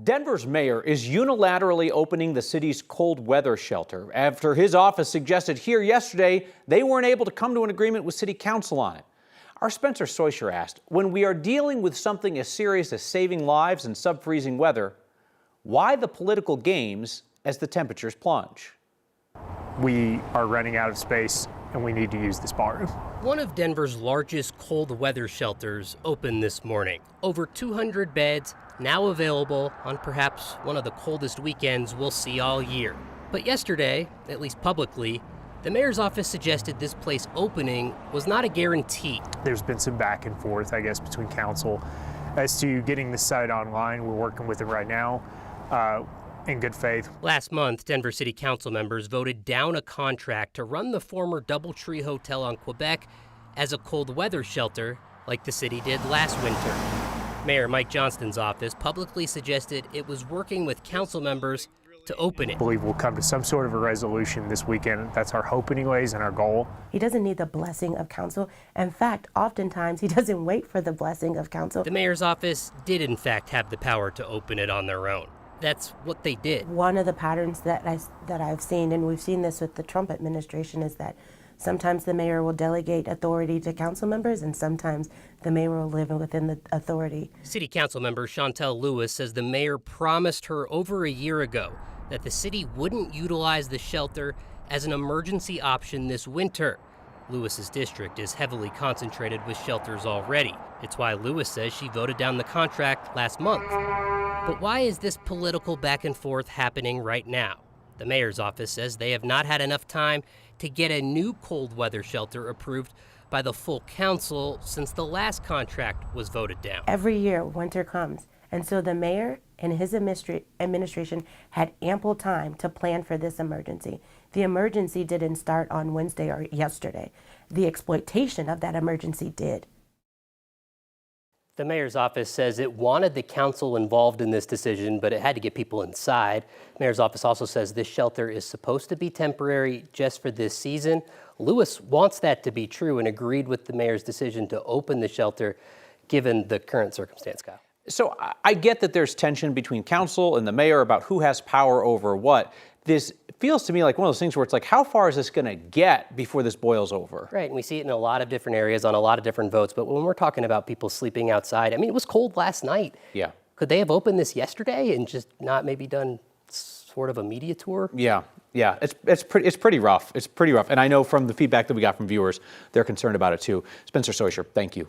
Denver's mayor is unilaterally opening the city's cold weather shelter after his office suggested here yesterday they weren't able to come to an agreement with city council on it. Our Spencer Soisher asked, when we are dealing with something as serious as saving lives in sub-freezing weather, why the political games as the temperatures plunge? We are running out of space and we need to use this ballroom. One of Denver's largest cold weather shelters opened this morning. Over 200 beds now available on perhaps one of the coldest weekends we'll see all year. But yesterday, at least publicly, the mayor's office suggested this place opening was not a guarantee. There's been some back and forth, I guess, between council as to getting the site online. We're working with it right now in good faith. Last month, Denver City Council members voted down a contract to run the former Doubletree Hotel on Quebec as a cold weather shelter like the city did last winter. Mayor Mike Johnston's office publicly suggested it was working with council members to open it. I believe we'll come to some sort of a resolution this weekend. That's our hope anyways and our goal. He doesn't need the blessing of council. In fact, oftentimes he doesn't wait for the blessing of council. The mayor's office did in fact have the power to open it on their own. That's what they did. One of the patterns that I've seen, and we've seen this with the Trump administration, is that sometimes the mayor will delegate authority to council members, and sometimes the mayor will live within the authority. City Council member Chantel Lewis says the mayor promised her over a year ago that the city wouldn't utilize the shelter as an emergency option this winter. Lewis's district is heavily concentrated with shelters already. It's why Lewis says she voted down the contract last month. But why is this political back and forth happening right now? The mayor's office says they have not had enough time to get a new cold weather shelter approved by the full council since the last contract was voted down. Every year, winter comes, and so the mayor and his administration had ample time to plan for this emergency. The emergency didn't start on Wednesday or yesterday. The exploitation of that emergency did. The mayor's office says it wanted the council involved in this decision, but it had to get people inside. Mayor's office also says this shelter is supposed to be temporary just for this season. Lewis wants that to be true and agreed with the mayor's decision to open the shelter given the current circumstance, Kyle. So I get that there's tension between council and the mayor about who has power over what. This feels to me like one of those things where it's like, how far is this going to get before this boils over? Right, and we see it in a lot of different areas on a lot of different votes. But when we're talking about people sleeping outside, I mean, it was cold last night. Yeah. Could they have opened this yesterday and just not maybe done sort of a media tour? Yeah. It's pretty rough. It's pretty rough. And I know from the feedback that we got from viewers, they're concerned about it too. Spencer Soisher, thank you.